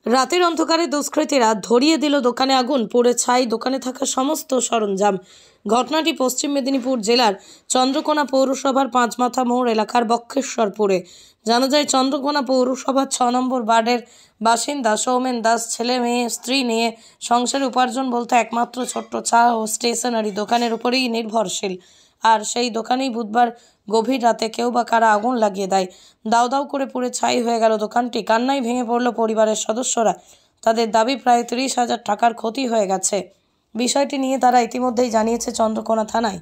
রাতের অন্ধকারে দুষ্কৃতীরা ধরিয়ে দিল দোকানে আগুন, পুড়ে ছাই দোকানে থাকা সমস্ত সরঞ্জাম। ঘটনাটি পশ্চিম মেদিনীপুর জেলার চন্দ্রকোনা পৌরসভার পাঁচমাথা মোড় এলাকার বক্রেশ্বরপুরে। জানা যায়, চন্দ্রকোনা পৌরসভার 6 নম্বর ওয়ার্ডের বাসিন্দা সৌমেন দাস ছেলে মেয়ে স্ত্রী নিয়ে সংসারে উপার্জন বলতে একমাত্র ছোট্ট চা ও স্টেশনারি দোকানের উপরেই নির্ভরশীল। আর সেই দোকানেই বুধবার গভীর রাতে কেউ বা কারা আগুন লাগিয়ে দেয়। দাউ দাউ করে পুড়ে ছাই হয়ে গেল দোকানটি। কান্নায় ভেঙে পড়ল পরিবারের সদস্যরা। তাদের দাবি প্রায় 30,000 টাকার ক্ষতি হয়ে গেছে। বিষয়টি নিয়ে তারা ইতিমধ্যেই জানিয়েছে চন্দ্রকোনা থানায়।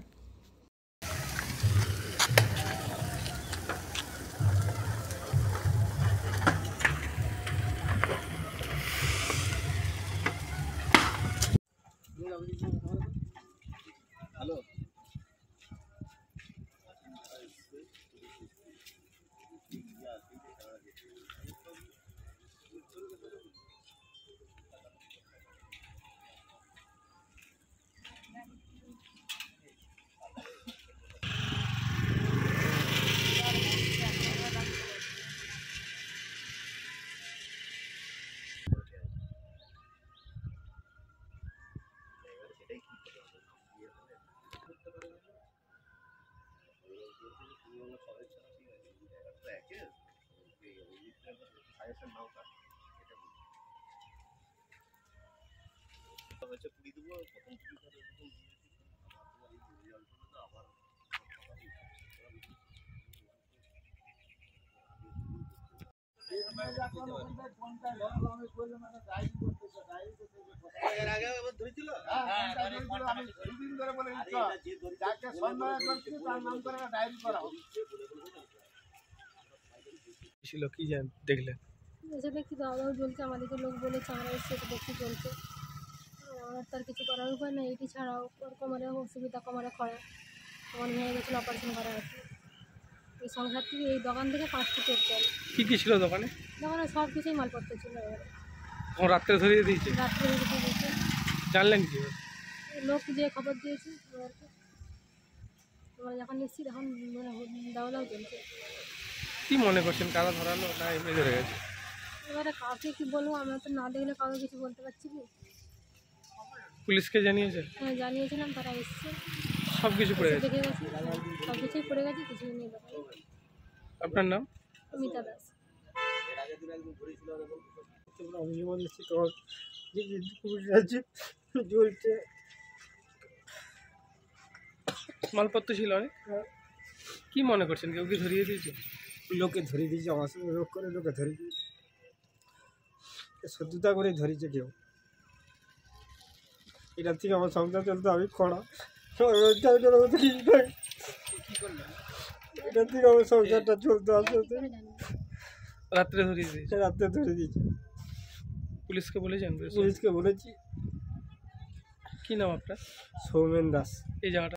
কি দেখলেন? এসে দেখছি দাওয়া দাওয়া জ্বলছে, আমাদেরকে লোক বলেছে, আমরা এসে দেখছি জ্বলছে। আমার তার কিছু করার উপায় নেই, এটি ছাড়াও ওর কোমরে অসুবিধা, কোমরে খরা, কোমর ভেঙে গেছিলো, অপারেশন করা আছে। এই সংসার থেকে, এই দোকান থেকে 5টি পেট চলে। কী কী ছিল দোকানে? দোকানে সব কিছুই মালপত্র ছিল। এবারে রাত্রে ধরিয়ে দিয়েছে? রাত্রে ধরে দিয়েছে। জানলেন কি? লোক যে খবর দিয়েছে ওদেরকে, আমরা যখন এসেছি তখন দাওয়া দাওয়া চলছে। কি মনে করছেন, কারা ধরালো না এমনি ধরে গেছে? এবারে কাউকে কি বলবো, আমরা তো না দেখলে কাউকে কিছু বলতে পারছি কি। পুলিশকে জানিয়েছে? হ্যাঁ, জানিয়েছিলাম, তারা এসছে, সব কিছু পড়ে গেছে? দেখে গেছি, সব কিছুই পড়ে গেছে, কিছুই নেই। আপনার নাম? মিতা দাস। মালপত্র ছিল অনেক। কি মনে করছেন, কেউ কি ধরিয়ে দিয়েছে? লোকে ধরিয়ে দিয়েছে, আমার সঙ্গে রোগ করে লোকে ধরিয়ে দিয়েছে, শত্রুতা করে ধরেছে কেউ। এটার থেকে আমার সংসার চলতে আমি খরা, এটার থেকে আমার সংসারটা চলতে আসতে রাত্রে ধরিয়ে দিয়েছে? রাত্রে ধরে দিয়েছে। পুলিশকে বলেছেন? পুলিশকে বলেছি। কি নাম আপনার? সৌমেন দাস। এই জায়গাটা